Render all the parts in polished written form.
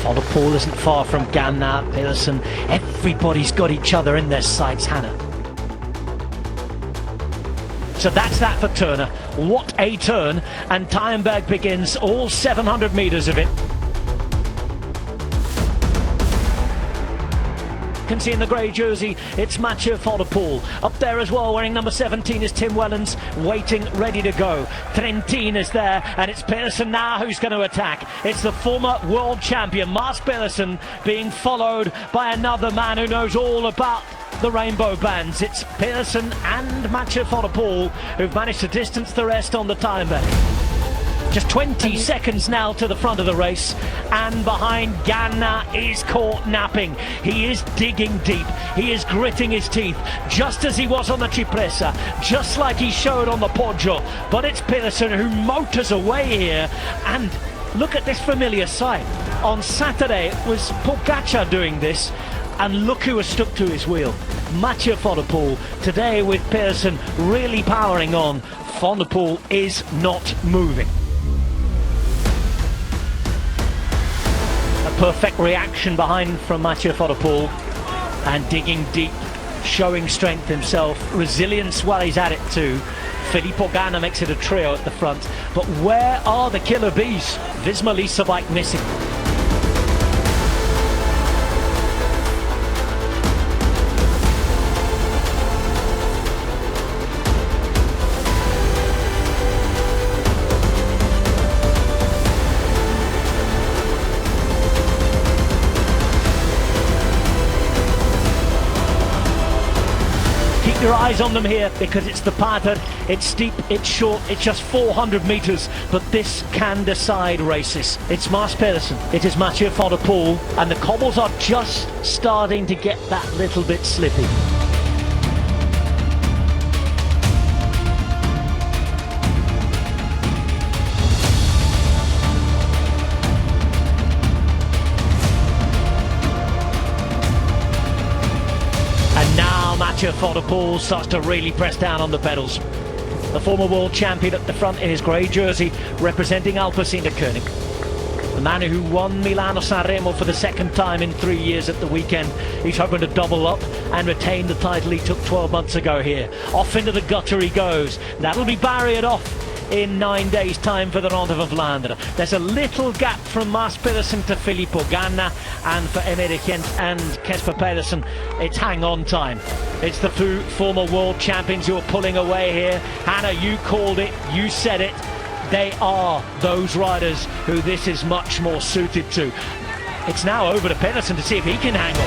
Vanderpool isn't far from Ganna, Pedersen. Everybody's got each other in their sights, Hannah. So that's that for Turner. What a turn, and Tyenberg begins all 700 metres of it. Can see in the grey jersey, it's Mathieu Vanderpool. Up there as well, wearing number 17 is Tim Wellens, waiting, ready to go. Trentin is there, and it's Pedersen now who's going to attack. It's the former world champion, Mats Pedersen, being followed by another man who knows all about the rainbow bands. It's Pedersen and Mathieu Vanderpool who've managed to distance the rest on the Tyenberg. Just 20 seconds now to the front of the race, and behind Ganna is caught napping. He is digging deep, he is gritting his teeth, just as he was on the Cipressa, just like he showed on the Poggio. But it's Pedersen who motors away here, and look at this familiar sight. On Saturday it was Pogacar doing this, and look who has stuck to his wheel. Mathieu Vanderpool today with Pedersen really powering on. Vanderpool is not moving. A perfect reaction behind from Mathieu Vanderpool, and digging deep, showing strength himself, resilience while he's at it too. Filippo Ganna makes it a trio at the front, but where are the killer bees? Visma Leasebike missing. Keep your eyes on them here, because it's the pattern, it's steep, it's short, it's just 400 metres, but this can decide races. It's Mats Pedersen, it is Mathieu Vanderpool, and the cobbles are just starting to get that little bit slippy. Mathieu Vanderpool starts to really press down on the pedals. The former world champion at the front in his grey jersey, representing Alpecin Koenig. The man who won Milan-San Remo for the second time in 3 years at the weekend. He's hoping to double up and retain the title he took 12 months ago here. Off into the gutter he goes. That'll be barriered off in 9 days' time for the Ronde van Vlaanderen. There's a little gap from Mats Pedersen to Filippo Ganna, and for Emre Gent and Kasper Pedersen, it's hang-on time. It's the two former world champions who are pulling away here. Hannah, you called it, you said it. They are those riders who this is much more suited to. It's now over to Pedersen to see if he can hang on.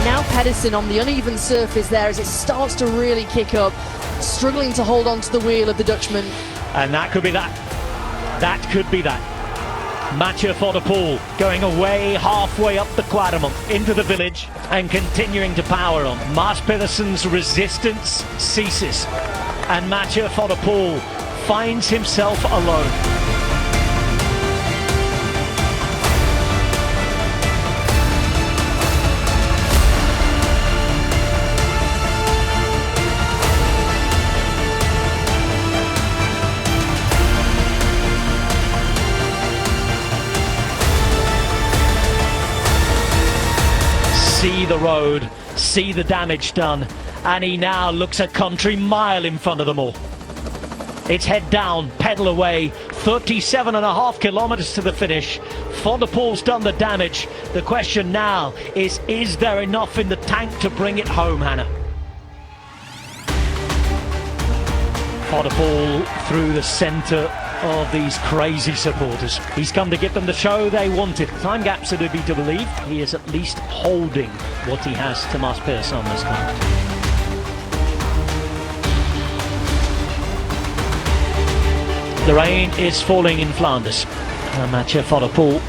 Now Pedersen on the uneven surface there as it starts to really kick up, struggling to hold on to the wheel of the Dutchman. And that could be that. That could be that. Mathieu Vanderpool going away halfway up the Quadramont into the village and continuing to power on. Mats Pedersen's resistance ceases, and Mathieu Vanderpool finds himself alone. See the road, see the damage done, and he now looks a country mile in front of them all. It's head down, pedal away, 37.5 kilometres to the finish. Vanderpool's done the damage. The question now is there enough in the tank to bring it home, Hannah? Vanderpool through the centre of these crazy supporters. He's come to give them the show they wanted. Time gaps are to be believed. He is at least holding what he has to Mats Pedersen on this card. The rain is falling in Flanders. Mathieu Vanderpool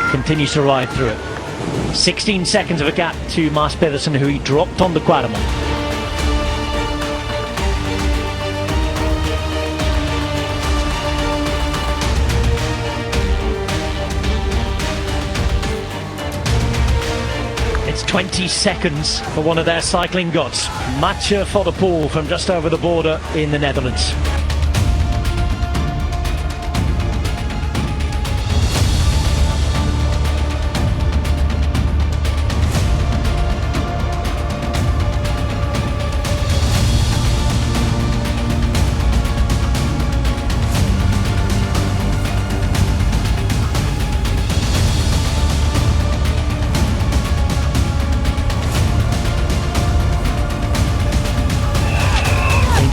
continues to ride through it. 16 seconds of a gap to Mats Pedersen, who he dropped on the Quadramont. It's 20 seconds for one of their cycling gods, Mathieu Vanderpool, from just over the border in the Netherlands.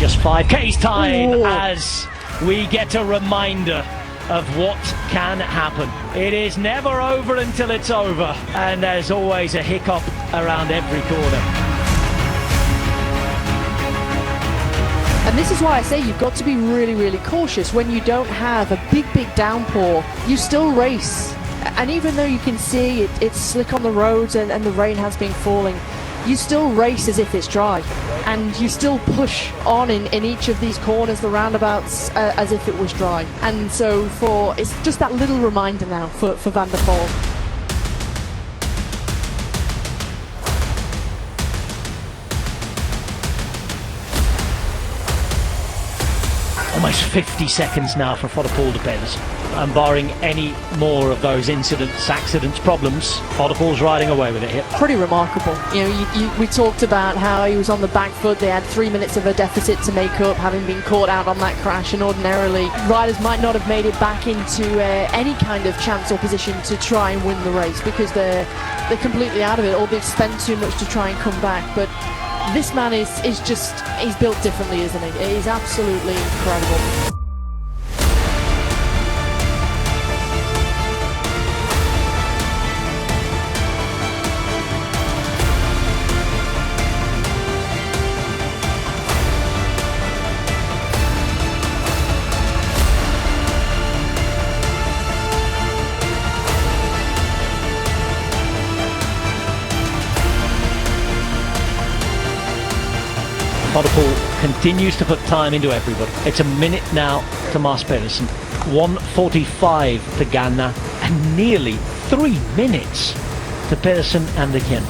just 5K's time. Ooh. As we get a reminder of what can happen. It is never over until it's over, and there's always a hiccup around every corner. And this is why I say you've got to be really, really cautious. When you don't have a big downpour, you still race. And even though you can see it's slick on the roads and the rain has been falling, you still race as if it's dry. And you still push on in each of these corners, the roundabouts, as if it was dry. And so it's just that little reminder now for Vanderpool. Almost 50 seconds now for Vanderpool to Pedersen. And barring any more of those incidents, accidents, problems, Vanderpool's riding away with it here. Pretty remarkable. You know, we talked about how he was on the back foot. They had 3 minutes of a deficit to make up, having been caught out on that crash. And ordinarily, riders might not have made it back into any kind of chance or position to try and win the race because they're completely out of it, or they've spent too much to try and come back. But this man is just, he's built differently, isn't he? He's absolutely incredible. Vanderpool continues to put time into everybody. It's a minute now to Mars Pedersen, 1:45 to Ganna, and nearly 3 minutes to Pedersen and de Kent.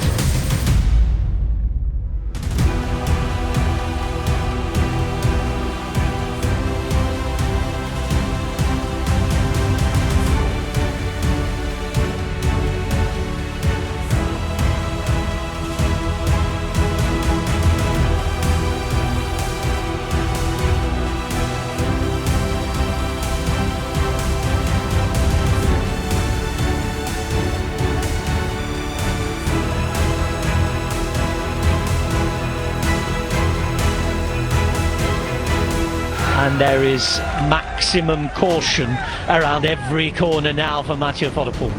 And there is maximum caution around every corner now for Mathieu Vanderpool.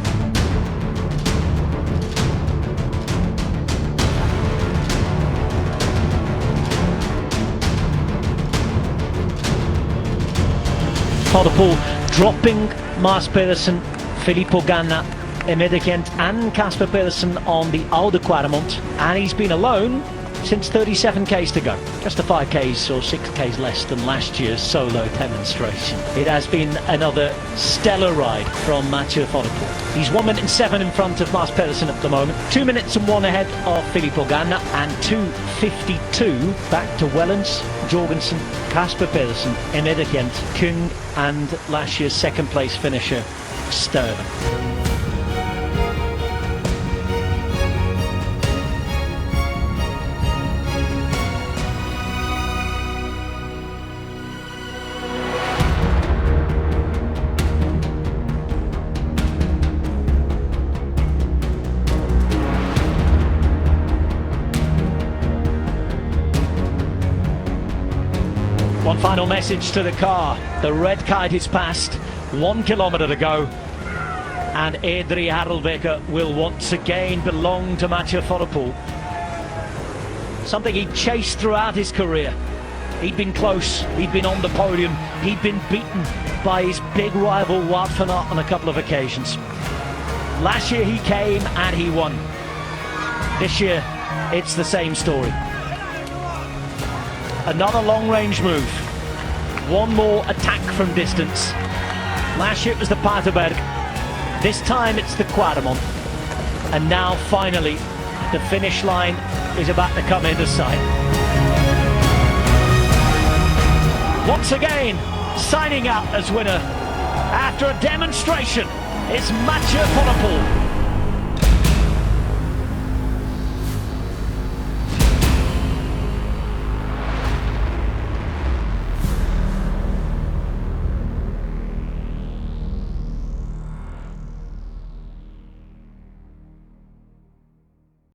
Vanderpool dropping Mars Pedersen, Filippo Ganna, Emme de Kent and Casper Pedersen on the Oude Quaremont, and he's been alone since 37Ks to go. Just a 5Ks or 6Ks less than last year's solo demonstration. It has been another stellar ride from Mathieu Vanderpool. He's 1 minute and 7 in front of Mars Pedersen at the moment, 2 minutes and 1 ahead of Filippo Ganna, and 2:52 back to Wellens, Jorgensen, Casper Pedersen, Emme de Kent, Kung and last year's second place finisher Sturden. One final message to the car. The red kite is past, 1 kilometre to go, and Edri Harelbeke will once again belong to Mathieu Vanderpool. Something he'd chased throughout his career. He'd been close, he'd been on the podium, he'd been beaten by his big rival Wout van Aert on a couple of occasions. Last year he came and he won. This year it's the same story. Another long-range move. One more attack from distance. Last year it was the Paterberg. This time it's the Quaremont. And now finally the finish line is about to come into sight. Once again, signing out as winner after a demonstration, it's Mathieu Vanderpool.